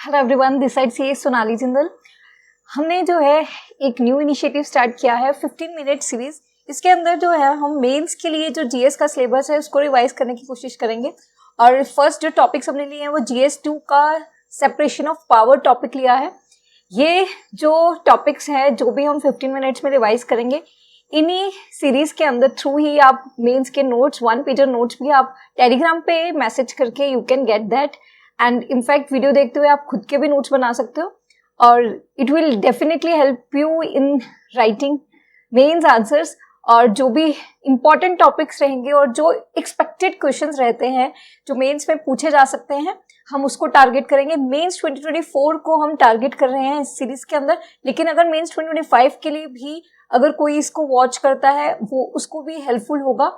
Hello everyone, this side सी सोनाली जिंदल। हमने जो है एक न्यू इनिशिएटिव स्टार्ट किया है 15 मिनट सीरीज। इसके अंदर जो है हम मेंस के लिए जो जीएस का सिलेबस है उसको रिवाइज करने की कोशिश करेंगे। और फर्स्ट जो टॉपिक्स हमने लिए हैं वो जीएस 2 का सेपरेशन ऑफ पावर टॉपिक लिया है। ये जो टॉपिक्स है जो भी हम 15 मिनट्स में रिवाइज करेंगे, इन्हीं सीरीज के अंदर थ्रू ही आप मेंस के नोट्स 1 पेजर नोट्स भी आप टेलीग्राम पे मैसेज करके you can get that. And in fact video देखते हुए आप खुद के भी नोट्स बना सकते हो और it will definitely help you in writing mains answers. और जो भी इंपॉर्टेंट टॉपिक्स रहेंगे और जो एक्सपेक्टेड क्वेश्चंस रहते हैं जो मेंस में पूछे जा सकते हैं, हम उसको टारगेट करेंगे। मेंस 2024 को हम टारगेट कर रहे हैं इस सीरीज के अंदर, लेकिन अगर मेंस 2025 के लिए भी अगर कोई इसको वॉच करता है वो उसको भी हेल्पफुल होगा,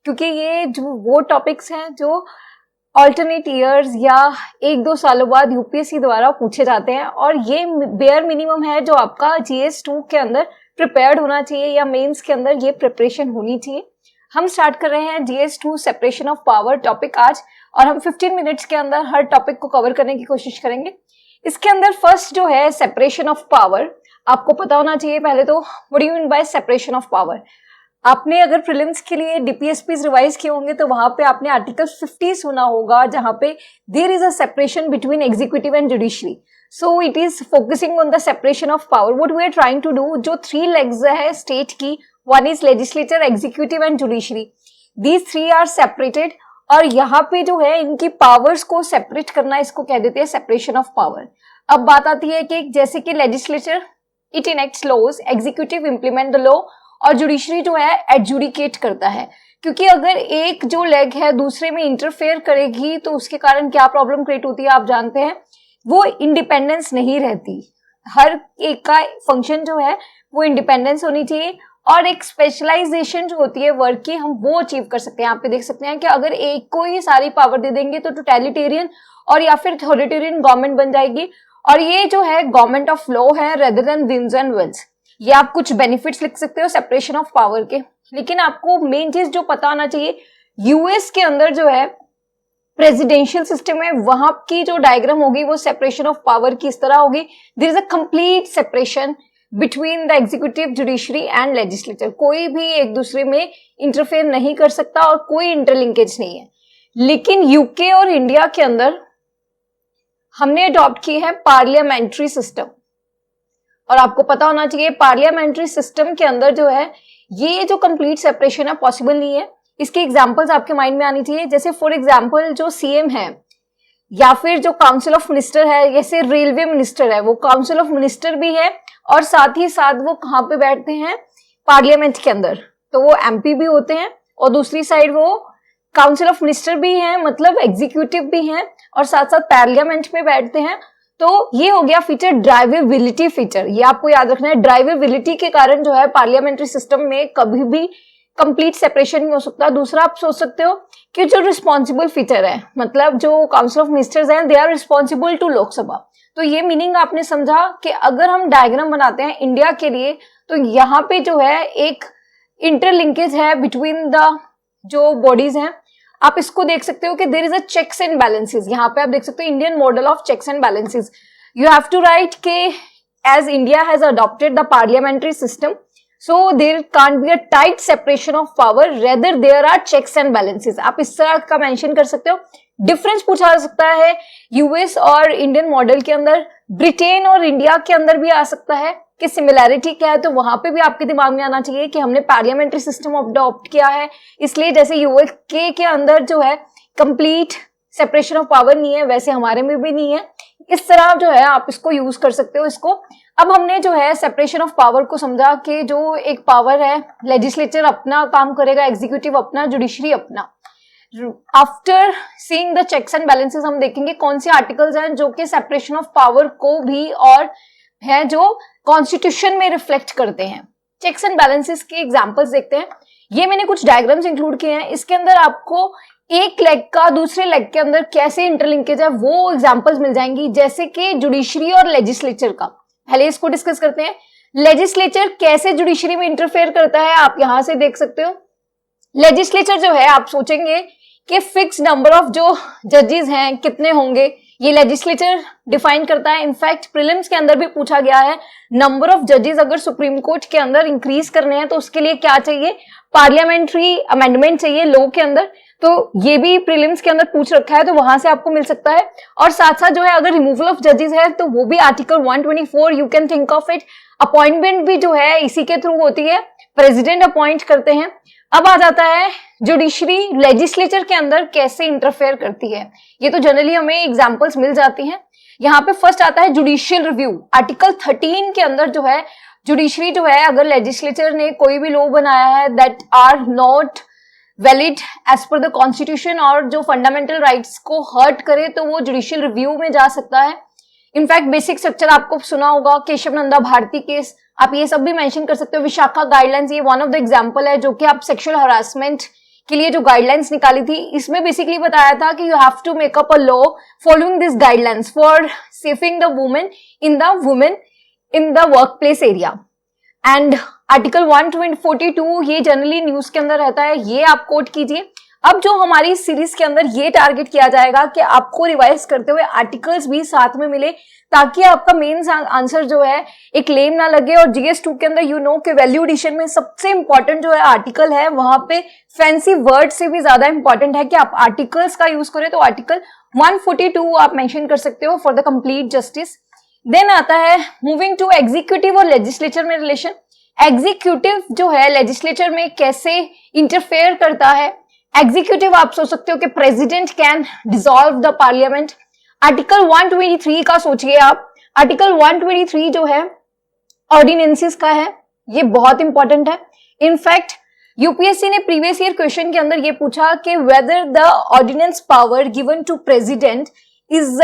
क्योंकि ये जो वो टॉपिक्स हैं जो ऑल्टरनेट ईयर्स या 1-2 सालों बाद यूपीएससी द्वारा पूछे जाते हैं। और ये बेयर मिनिमम है जो आपका जीएस 2 के अंदर प्रिपेयर्ड होना चाहिए या मेंस के अंदर ये प्रिपरेशन होनी चाहिए। हम स्टार्ट कर रहे हैं GS 2 separation of power topic आज, और हम 15 मिनट्स के अंदर हर टॉपिक को कवर करने की कोशिश करेंगे। इसके अंदर फर्स्ट जो है सेपरेशन ऑफ पावर, आपको पता होना चाहिए पहले तो what do you mean by separation of power. आपने अगर प्रीलिम्स के लिए डीपीएसपीज रिवाइज किए होंगे तो वहां पे आपने आर्टिकल 50 सुना होगा, जहां पे there is a separation between executive and judiciary. So it is focusing on the separation of power. What we are trying to do, जो 3 लेग्स है स्टेट की, one is legislature, executive and judiciary, these 3 are separated. और यहाँ पे जो है इनकी powers को सेपरेट करना, इसको कह देते हैं सेपरेशन ऑफ पावर। अब बात आती है कि जैसे कि legislature it enacts laws, executive implement the law, और जुडिशरी जो है एडजुडिकेट करता है। क्योंकि अगर एक जो लेग है दूसरे में इंटरफेयर करेगी तो उसके कारण क्या प्रॉब्लम क्रिएट होती है आप जानते हैं, वो इंडिपेंडेंस नहीं रहती। हर एक का फंक्शन जो है वो इंडिपेंडेंस होनी चाहिए, और एक स्पेशलाइजेशन जो होती है वर्क की, हम वो अचीव कर सकते हैं। यहाँ पे देख सकते हैं कि अगर एक को ही सारी पावर दे देंगे तो टोटलिटेरियन और या फिर अथॉरिटेरियन गवर्नमेंट बन जाएगी। और ये जो है गवर्नमेंट ऑफ लॉ है rather than whims and wills. ये आप कुछ बेनिफिट्स लिख सकते हो सेपरेशन ऑफ पावर के, लेकिन आपको मेन चीज जो पता होना चाहिए, यूएस के अंदर जो है प्रेसिडेंशियल सिस्टम है, वहां की जो डायग्राम होगी वो सेपरेशन ऑफ पावर की इस तरह होगी। There is a complete separation between the executive, judiciary and legislature. कोई भी एक दूसरे में इंटरफेयर नहीं कर सकता और कोई इंटरलिंकेज नहीं है। लेकिन यूके और इंडिया के अंदर हमने अडॉप्ट की है पार्लियामेंट्री सिस्टम, और आपको पता होना चाहिए पार्लियामेंट्री सिस्टम के अंदर जो है ये जो कंप्लीट सेपरेशन है पॉसिबल नहीं है। इसकी एग्जांपल्स आपके माइंड में आनी चाहिए, जैसे फॉर एग्जांपल जो सीएम है या फिर जो काउंसिल ऑफ मिनिस्टर है, जैसे रेलवे मिनिस्टर है वो काउंसिल ऑफ मिनिस्टर भी है, और साथ ही साथ वो कहाँ पे बैठते हैं, पार्लियामेंट के अंदर, तो वो एमपी भी होते हैं, और दूसरी साइड वो काउंसिल ऑफ मिनिस्टर भी है, मतलब एग्जीक्यूटिव भी है, और साथ साथ पार्लियामेंट में बैठते हैं। तो ये हो गया फीचर ड्राइवेबिलिटी फीचर, ये आपको याद रखना है। ड्राइवेबिलिटी के कारण जो है पार्लियामेंट्री सिस्टम में कभी भी कंप्लीट सेपरेशन नहीं हो सकता। दूसरा आप सोच सकते हो कि जो रिस्पॉन्सिबल फीचर है, मतलब जो काउंसिल ऑफ मिनिस्टर्स हैं they are responsible to Lok Sabha. तो ये मीनिंग आपने समझा कि अगर हम डायग्राम बनाते हैं इंडिया के लिए तो यहाँ पे जो है एक इंटरलिंकेज है बिटवीन द जो बॉडीज हैं। आप इसको देख सकते हो कि there is a checks and balances. यहाँ पे आप देख सकते हो Indian model of checks and balances. You have to write के as India has adopted the parliamentary system, so there can't be a tight separation of power, rather there are checks and balances. आप इस तरह का mention कर सकते हो। Difference पूछा जा सकता है यूएस और इंडियन मॉडल के अंदर, ब्रिटेन और इंडिया के अंदर भी आ सकता है कि सिमिलैरिटी क्या है, तो वहां पे भी आपके दिमाग में आना चाहिए कि हमने पार्लियामेंट्री सिस्टम अडॉप्ट किया है, इसलिए जैसे यूके के अंदर जो है कंप्लीट सेपरेशन ऑफ पावर नहीं है, वैसे हमारे में भी नहीं है। इस तरह जो है आप इसको यूज कर सकते हो इसको। अब हमने जो है सेपरेशन ऑफ पावर को समझा कि जो एक पावर है, लेजिस्लेचर अपना काम करेगा, एग्जीक्यूटिव अपना, जुडिशरी अपना। After seeing the checks and balances हम देखेंगे कौन से आर्टिकल्स हैं जो कि सेपरेशन ऑफ पावर को भी और है जो कॉन्स्टिट्यूशन में रिफ्लेक्ट करते हैं। चेक्स एंड बैलेंसेस के एग्जांपल्स देखते हैं। ये मैंने कुछ डायग्राम्स इंक्लूड किए हैं, इसके अंदर आपको एक लेग का दूसरे लेग के अंदर कैसे इंटरलिंकेज है वो एग्जांपल्स मिल जाएंगी, जैसे कि जुडिशरी और लेजिस्लेचर का। पहले इसको डिस्कस करते हैं। लेजिस्लेचर कैसे जुडिशरी में इंटरफेयर करता है, आप यहां से देख सकते हो। लेजिस्लेचर जो है आप सोचेंगे कि फिक्स नंबर ऑफ जो जजेस हैं कितने होंगे, ये लेजिस्लेचर डिफाइन करता है। इनफैक्ट प्रीलिम्स के अंदर भी पूछा गया है, नंबर ऑफ जजेस अगर सुप्रीम कोर्ट के अंदर इंक्रीज करने हैं तो उसके लिए क्या चाहिए, पार्लियामेंट्री अमेंडमेंट चाहिए लॉ के अंदर। तो ये भी प्रीलिम्स के अंदर पूछ रखा है, तो वहां से आपको मिल सकता है। और साथ साथ जो है अगर रिमूवल ऑफ जजेस है तो वो भी article 124 you can think of it. Appointment भी जो है इसी के थ्रू होती है, प्रेसिडेंट अपॉइंट करते हैं। अब आ जाता है जुडिशरी लेजिस्लेचर के अंदर कैसे इंटरफेयर करती है। ये तो जनरली हमें एग्जांपल्स मिल जाती हैं। यहाँ पे फर्स्ट आता है जुडिशियल रिव्यू। आर्टिकल 13 के अंदर जो है जुडिशरी जो है, अगर लेजिस्लेचर ने कोई भी लॉ बनाया है that are not valid as per the constitution और जो फंडामेंटल राइट्स को हर्ट करे, तो वो जुडिशियल रिव्यू में जा सकता है। इनफैक्ट बेसिक स्ट्रक्चर आपको सुना होगा, केशव नंदा भारती केस, आप ये सब भी मेंशन कर सकते हो। विशाखा गाइडलाइंस, ये वन ऑफ द एग्जांपल है जो कि आप सेक्सुअल हरासमेंट के लिए जो गाइडलाइंस निकाली थी, इसमें बेसिकली बताया था कि you have to make up a law following this guidelines for saving the women in the work place area. And article 142 ये जनरली न्यूज के अंदर रहता है, ये आप कोट कीजिए। अब जो हमारी सीरीज के अंदर ये टारगेट किया जाएगा कि आपको रिवाइज करते हुए आर्टिकल्स भी साथ में मिले, ताकि आपका मेन आंसर जो है एक लेम ना लगे। और GS2 के अंदर यू नो कि वैल्यू एडिशन में सबसे इंपॉर्टेंट जो है आर्टिकल है, वहां पे फैंसी वर्ड से भी ज्यादा इंपॉर्टेंट है कि आप आर्टिकल्स का यूज करें। तो आर्टिकल 142 आप मेंशन कर सकते हो for the complete justice. Then आता है मूविंग टू एग्जीक्यूटिव और लेजिस्लेचर में रिलेशन। एग्जीक्यूटिव जो है लेजिस्लेचर में कैसे इंटरफेयर करता है। एग्जीक्यूटिव आप सोच सकते हो कि president can dissolve the parliament. Article 123 का सोचिए आप, आर्टिकल 123 जो है ऑर्डिनेंसेस का है, ये बहुत इंपॉर्टेंट है। इनफैक्ट यूपीएससी ने प्रीवियस ईयर क्वेश्चन के अंदर ये पूछा कि whether the ordinance power given to president is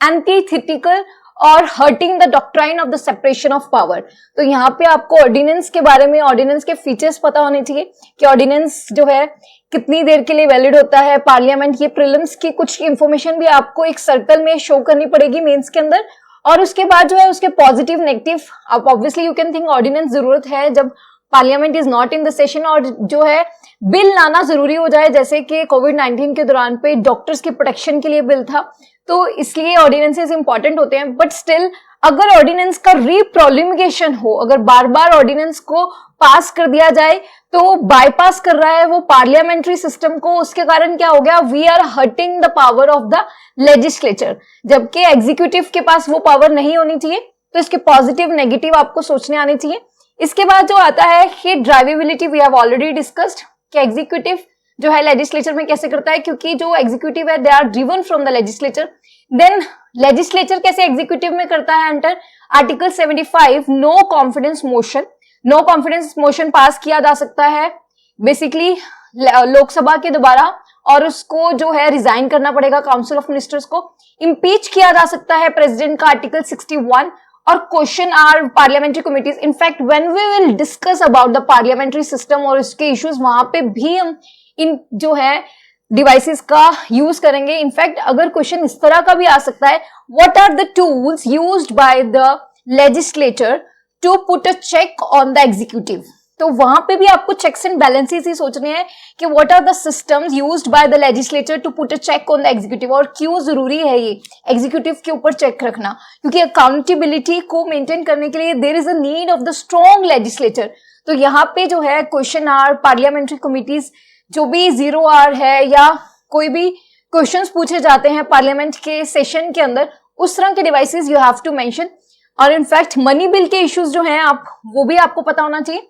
antithetical और hurting the doctrine of the separation of power. तो यहाँ पे आपको ऑर्डिनेंस के बारे में, ऑर्डिनेंस के फीचर्स पता होने चाहिए कि ऑर्डिनेंस जो है कितनी देर के लिए वैलिड होता है, पार्लियामेंट, ये प्रीलिम्स की कुछ इंफॉर्मेशन भी आपको एक सर्कल में शो करनी पड़ेगी मेंस के अंदर। और उसके बाद जो है उसके पॉजिटिव नेगेटिव, आप obviously you can think ordinance जरूरत है जब parliament is not in the session, और जो है बिल लाना जरूरी हो जाए, जैसे कि कोविड-19 के दौरान पे डॉक्टर्स की प्रोटेक्शन के लिए बिल था, तो इसलिए ऑर्डिनेंसेस इंपॉर्टेंट होते हैं। बट स्टिल अगर ऑर्डिनेंस का रीप्रोलिमिगेशन हो, अगर बार बार ऑर्डिनेंस को पास कर दिया जाए तो बाईपास कर रहा है वो पार्लियामेंट्री सिस्टम को, उसके कारण क्या हो गया, we are hurting the power of the legislature, जबकि एग्जीक्यूटिव के पास वो पावर नहीं होनी चाहिए। तो इसके पॉजिटिव नेगेटिव आपको सोचने आने चाहिए। इसके बाद जो आता है ये drivability, we have already discussed कि एग्जीक्यूटिव जो है लेजिस्लेचर में कैसे करता है, क्योंकि जो एग्जीक्यूटिव है they are driven from the legislature. Then legislature कैसे एग्जीक्यूटिव में करता है, under article 75 no confidence motion. No confidence motion pass किया जा सकता है बेसिकली लोकसभा के द्वारा, और उसको जो है रिजाइन करना पड़ेगा काउंसिल ऑफ मिनिस्टर्स को। इम्पीच किया जा सकता है प्रेसिडेंट का, आर्टिकल 61। और question hour parliamentary committees. In fact when we will discuss about the parliamentary system और इसके इश्यूज, वहां पे भी हम इन जो है डिवाइसेस का यूज करेंगे। इनफैक्ट अगर क्वेश्चन इस तरह का भी आ सकता है, what are the tools used by the legislature to put a check on the executive. तो वहां पे भी आपको चेक्स एंड बैलेंसेस ही सोचने हैं कि what are the systems used by the legislature to put a check on the executive. और क्यों जरूरी है ये एग्जीक्यूटिव के ऊपर चेक रखना, क्योंकि अकाउंटेबिलिटी को मेंटेन करने के लिए there is a need of the strong legislature. तो यहाँ पे जो है क्वेश्चन आर, पार्लियामेंट्री कमिटीज, जो भी 0R है या कोई भी क्वेश्चंस पूछे जाते हैं पार्लियामेंट के सेशन के अंदर, उस तरह के devices you have to mention. और इनफैक्ट मनी बिल के इश्यूज जो हैं आप वो भी आपको पता होना चाहिए।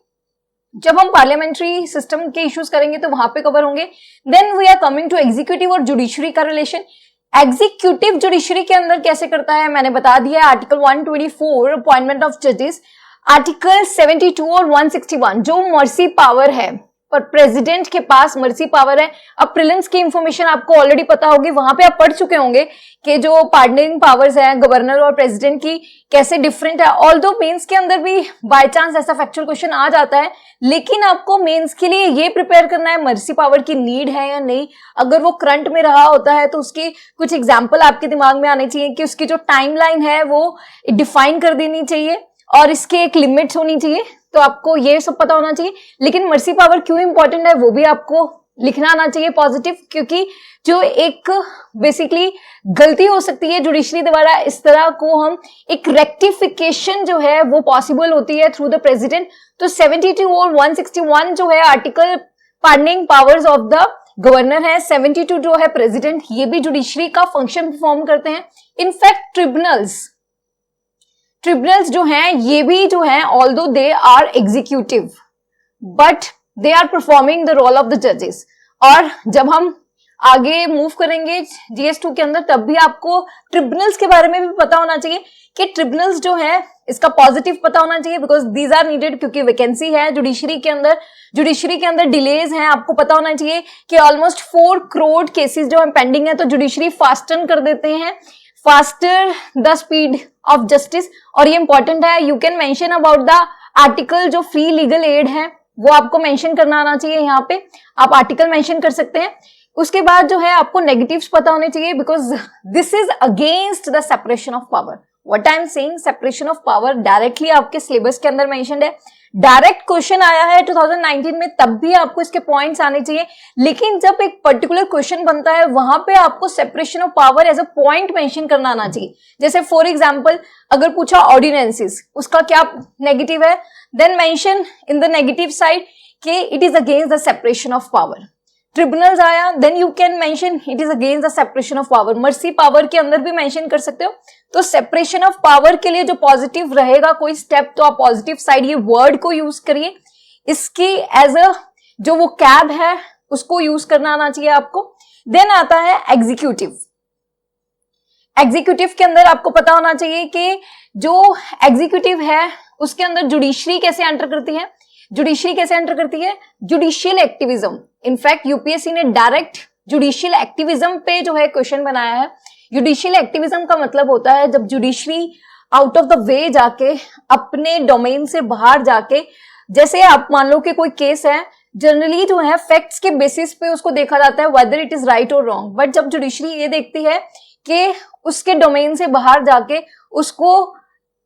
जब हम पार्लियामेंट्री सिस्टम के इश्यूज करेंगे तो वहां पे कवर होंगे। Then we are coming to executive और जुडिशरी का रिलेशन। एग्जीक्यूटिव जुडिशरी के अंदर कैसे करता है मैंने बता दिया है, आर्टिकल 124 अपॉइंटमेंट ऑफ जजेस, आर्टिकल 72 और 161 जो मर्सी पावर है, पर प्रेसिडेंट के पास मर्सी पावर है। अब प्रीलिम्स की इंफॉर्मेशन आपको ऑलरेडी पता होगी, वहां पे आप पढ़ चुके होंगे कि जो पार्डनिंग पावर्स है गवर्नर और प्रेसिडेंट की कैसे डिफरेंट है। ऑल्दो मेंस के अंदर भी बाय चांस ऐसा फैक्चुअल क्वेश्चन आ जाता है, लेकिन आपको मेंस के लिए ये प्रिपेयर करना है मर्सी पावर की नीड है या नहीं। अगर वो करंट में रहा होता है तो उसकी कुछ एग्जाम्पल आपके दिमाग में आने चाहिए कि उसकी जो टाइमलाइन है वो डिफाइन कर देनी चाहिए और इसके एक लिमिट्स होनी चाहिए। तो आपको ये सब पता होना चाहिए। लेकिन मर्सी पावर क्यों इंपॉर्टेंट है वो भी आपको लिखना आना चाहिए पॉजिटिव, क्योंकि जो एक बेसिकली गलती हो सकती है जुडिशरी द्वारा, इस तरह को हम एक रेक्टिफिकेशन जो है वो पॉसिबल होती है थ्रू द प्रेसिडेंट। तो 72 और 161 जो है article pardoning powers of the governor है, 72 जो है प्रेसिडेंट, ये भी जुडिशरी का फंक्शन परफॉर्म करते हैं। इनफैक्ट ट्रिब्यूनल्स जो हैं ये भी जो हैं although they are executive but they are performing the role of the जजेस। और जब हम आगे मूव करेंगे GS2 के अंदर तब भी आपको ट्रिब्यूनल्स के बारे में भी पता होना चाहिए कि ट्रिब्यूनल्स जो है इसका पॉजिटिव पता होना चाहिए, बिकॉज दीज आर नीडेड, क्योंकि वैकेंसी है जुडिशरी के अंदर डिलेज हैं। आपको पता होना चाहिए कि ऑलमोस्ट 4 करोड़ केसेस जो है पेंडिंग है, तो जुडिशरी फास्टन कर देते हैं, faster the speed of justice. और ये इंपॉर्टेंट है, you can mention about the article जो फ्री लीगल एड है वो आपको मेंशन करना आना चाहिए, यहाँ पे आप आर्टिकल मेंशन कर सकते हैं। उसके बाद जो है आपको नेगेटिव्स पता होने चाहिए, because this is against the separation of power. What I am saying, separation of power directly आपके सिलेबस के अंदर मेंशन्ड है, डायरेक्ट क्वेश्चन आया है 2019 में, तब भी आपको इसके पॉइंट्स आने चाहिए। लेकिन जब एक पर्टिकुलर क्वेश्चन बनता है वहां पे आपको separation of power as a point mention करना आना चाहिए। जैसे फॉर एग्जांपल अगर पूछा ऑर्डिनेंसेस, उसका क्या नेगेटिव है, then mention in the negative side कि it is against the separation of power. Tribunals आया, then you can mention it is against the separation of power. Mercy power के अंदर भी मेंशन कर सकते हो। तो सेपरेशन ऑफ पावर के लिए जो पॉजिटिव रहेगा कोई स्टेप, तो आप पॉजिटिव साइड ये वर्ड को यूज करिए, इसकी एज अ जो वो कैब है उसको यूज करना आना चाहिए आपको। देन आता है एग्जीक्यूटिव। एग्जीक्यूटिव के अंदर आपको पता होना चाहिए कि जो एग्जीक्यूटिव है उसके अंदर जुडिशरी कैसे एंटर करती है। Judicial activism. इनफैक्ट यूपीएससी ने डायरेक्ट जुडिशियल एक्टिविज्म पे जो है क्वेश्चन बनाया है। जुडिशियल एक्टिविज्म का मतलब होता है जब judiciary out of the way जाके, अपने डोमेन से बाहर जाके, जैसे आप मान लो कि कोई केस है, जनरली जो है फैक्ट्स के बेसिस पे उसको देखा जाता है वेदर इट इज राइट और रॉन्ग, बट जब जुडिशरी ये देखती है कि उसके डोमेन से बाहर जाके उसको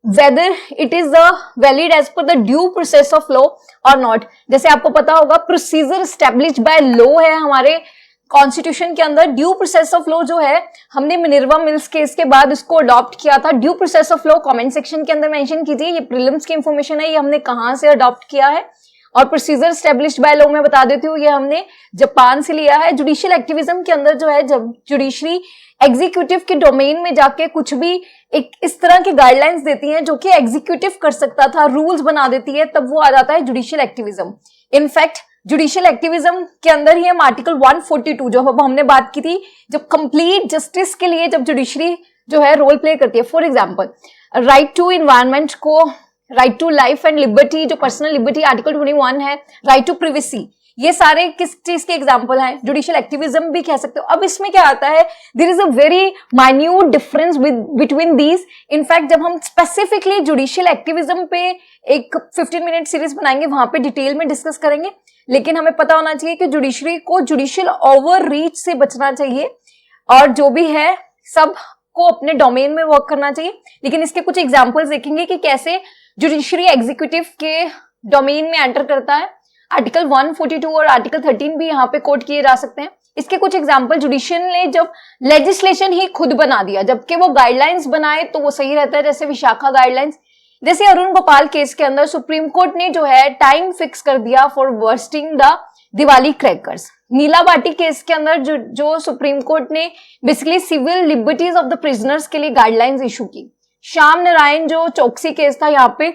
whether it is the valid as per the due process of law और नॉट। जैसे आपको पता होगा प्रोसीजर एस्टेब्लिश्ड बाय लॉ है हमारे कॉन्स्टिट्यूशन के अंदर। ड्यू प्रोसेस ऑफ लॉ जो है हमने मिनर्वा मिल्स केस के बाद इसको अडॉप्ट किया था। Due process of law comment section के अंदर मेंशन कीजिए, ये प्रीलिम्स की इंफॉर्मेशन है, ये हमने कहां से अडॉप्ट किया है। और प्रोसीजर एस्टेब्लिश्ड बाय लॉ में बता देती हूँ, ये हमने जापान से लिया है। जुडिशियल एक्टिविज्म के अंदर जो है जब जुडिशरी एग्जीक्यूटिव के डोमेन में जाके कुछ भी एक इस तरह की गाइडलाइंस देती हैं जो कि एग्जीक्यूटिव कर सकता था, रूल्स बना देती है, तब वो आ जाता है judicial activism. In fact judicial activism के अंदर ही हम आर्टिकल 142 जो हमने बात की थी, जब कंप्लीट जस्टिस के लिए जब जुडिशरी जो है रोल प्ले करती है। For example right to environment को, right to life and liberty जो पर्सनल लिबर्टी आर्टिकल 21 है, राइट टू प्रिवेसी, ये सारे किस चीज के एग्जाम्पल हैं, जुडिशियल एक्टिविज्म भी कह सकते हो। अब इसमें क्या आता है, there is a very minute difference between these. In fact जब हम स्पेसिफिकली जुडिशियल एक्टिविज्म पे एक 15 मिनट सीरीज बनाएंगे वहां पे डिटेल में डिस्कस करेंगे, लेकिन हमें पता होना चाहिए कि जुडिशरी को जुडिशियल ओवर रीच से बचना चाहिए और जो भी है सब को अपने डोमेन में वर्क करना चाहिए। लेकिन इसके कुछ एग्जाम्पल्स देखेंगे कि कैसे जुडिशरी एग्जीक्यूटिव के डोमेन में एंटर करता है। आर्टिकल 142 और आर्टिकल 13 भी यहाँ पे कोट किए जा सकते हैं। इसके कुछ एग्जाम्पल, जुडिशियल ने जब लेजिस्लेशन ही खुद बना दिया, जबकि वो गाइडलाइंस बनाए तो वो सही रहता है, जैसे विशाखा गाइडलाइंस। जैसे अरुण गोपाल केस के अंदर सुप्रीम कोर्ट ने जो है टाइम फिक्स कर दिया for bursting the Diwali crackers. Nilabati case के अंदर जो सुप्रीम कोर्ट ने basically civil liberties of the prisoners के लिए गाइडलाइंस इशू की। श्याम नारायण जो चौकसी केस था, यहाँ पे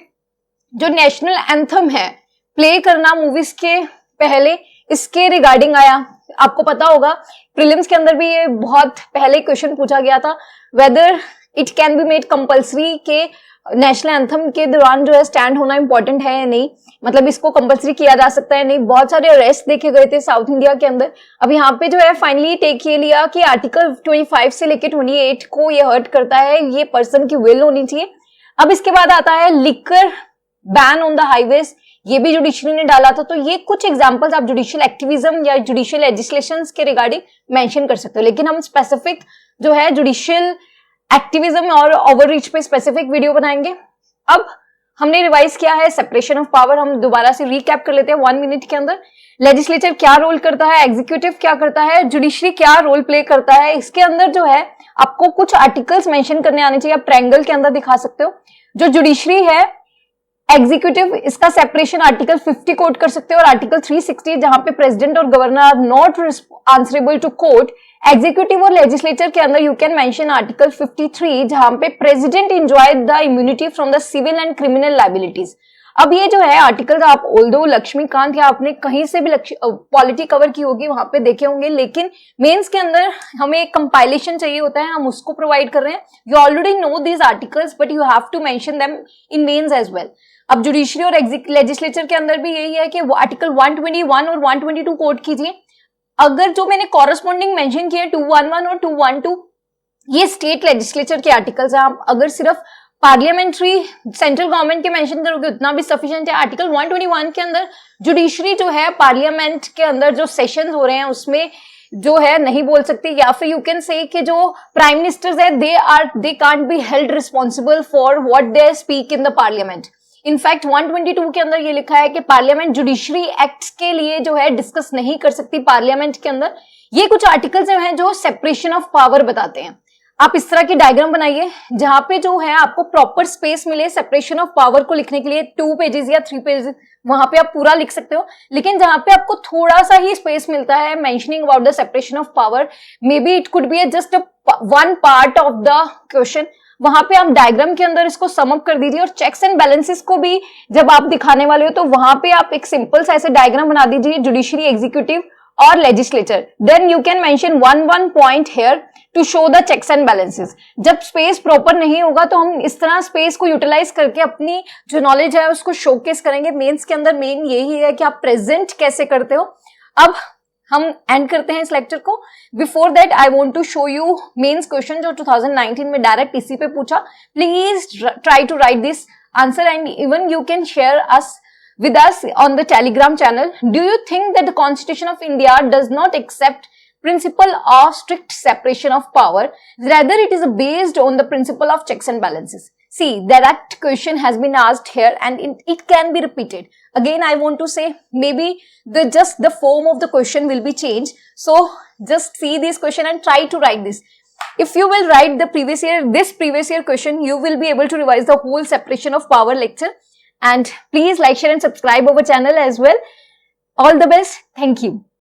जो नेशनल एंथम है प्ले करना मूवीज के पहले, इसके रिगार्डिंग आया। आपको पता होगा प्रीलिम्स के अंदर भी ये बहुत पहले क्वेश्चन पूछा गया था, whether it can be made compulsory के नेशनल एंथम के दौरान जो है स्टैंड होना इंपॉर्टेंट है या नहीं, मतलब इसको कंपल्सरी किया जा सकता है नहीं। बहुत सारे अरेस्ट देखे गए थे साउथ इंडिया के अंदर। अब यहाँ पे जो है फाइनली टेक ये लिया कि आर्टिकल 25 से लेके 28 को ये हर्ट करता है, ये पर्सन की विल होनी चाहिए। अब इसके बाद आता है liquor ban on the highways, ये भी जुडिशरी ने डाला था। तो ये कुछ एग्जांपल्स आप जुडिशियल एक्टिविज्म या जुडिशियल लेजिस्लेशंस के रिगार्डिंग मेंशन कर सकते हो, लेकिन हम स्पेसिफिक जो है जुडिशियल एक्टिविज्म और ओवररीच पे स्पेसिफिक वीडियो बनाएंगे। अब हमने रिवाइज किया है सेपरेशन ऑफ पावर, हम दोबारा से रिकैप कर लेते हैं 1 मिनट के अंदर। लेजिस्लेचर क्या रोल करता है, एग्जीक्यूटिव क्या करता है, जुडिशरी क्या रोल प्ले करता है। इसके अंदर जो है आपको कुछ आर्टिकल्स मेंशन करने आने चाहिए, आप ट्रायंगल के अंदर दिखा सकते हो। जो जुडिशरी है, एग्जीक्यूटिव, इसका सेपरेशन आर्टिकल 50 कोट कर सकते हो और आर्टिकल 360 जहां पे प्रेसिडेंट और governor are not answerable to court. Executive और लेजिस्लेचर के अंदर यू कैन मेंशन आर्टिकल 53 जहां पे president enjoy the immunity from the civil and criminal liabilities. अब ये जो है आर्टिकल आप ऑल्दो लक्ष्मीकांत या आपने कहीं से भी पॉलिटी कवर की होगी वहां पे देखे होंगे, लेकिन मेंस के अंदर हमें एक कंपाइलेशन चाहिए होता है, हम उसको प्रोवाइड कर रहे हैं। You already know these articles but you have to mention them in mains as well. अब जुडिशरी और लेजिस्लेचर के अंदर भी यही है कि वो आर्टिकल 121 और 122 कोट कीजिए। अगर जो मैंने कॉरेस्पॉन्डिंग मेंशन किए 211 और 212 ये स्टेट लेजिस्लेचर के आर्टिकल्स हैं। आप अगर सिर्फ पार्लियामेंट्री सेंट्रल गवर्नमेंट के मेंशन करोगे उतना भी सफिशिएंट है। आर्टिकल 121 के अंदर जुडिशरी जो है पार्लियामेंट के अंदर जो सेशंस हो रहे हैं उसमें जो है नहीं बोल सकते, या फिर यू कैन से कि जो प्राइम मिनिस्टर्स है they can't be held responsible for what they speak in the parliament. In fact 122 के अंदर ये लिखा है कि पार्लियामेंट जुडिशरी एक्ट के लिए जो है डिस्कस नहीं कर सकती पार्लियामेंट के अंदर। ये कुछ आर्टिकल्स जो हैं जो सेपरेशन ऑफ पावर बताते हैं। आप इस तरह की डायग्राम बनाइए जहां पे जो है आपको प्रॉपर स्पेस मिले सेपरेशन ऑफ पावर को लिखने के लिए। 2 पेजेस या 3 पेजेस वहां पे आप पूरा लिख सकते हो, लेकिन जहां पे आपको थोड़ा सा ही स्पेस मिलता है mentioning about the separation of power, may be it could be just one part of the question, वहां पे आप डायग्राम के अंदर इसको सम अप कर दीजिए। और चेक्स एंड बैलेंसेस को भी जब आप दिखाने वाले हो तो वहां पे आप एक सिंपल सा ऐसे डायग्राम बना दीजिए जुडिशरी, एग्जीक्यूटिव और legislature. Then you can mention one point here to show the checks and balances. जब स्पेस प्रॉपर नहीं होगा तो हम इस तरह स्पेस को यूटिलाइज करके अपनी जो नॉलेज है उसको शोकेस करेंगे। मेंस के अंदर मेन यही है कि आप प्रेजेंट कैसे करते हो। अब हम एंड करते हैं इस लेक्चर को। Before that I want to show you mains question जो 2019 में डायरेक्ट इसी पे पूछा। Please try to write this answer and even you can share us with us on the Telegram channel. Do you think that the Constitution of India does not accept principle of strict separation of power? Rather, it is based on the principle of checks and balances. See, that question has been asked here and it can be repeated. Again, I want to say maybe just the form of the question will be changed. So, just see this question and try to write this. If you will write the this previous year question, you will be able to revise the whole separation of power lecture. And please like, share and subscribe our channel as well. All the best. Thank you.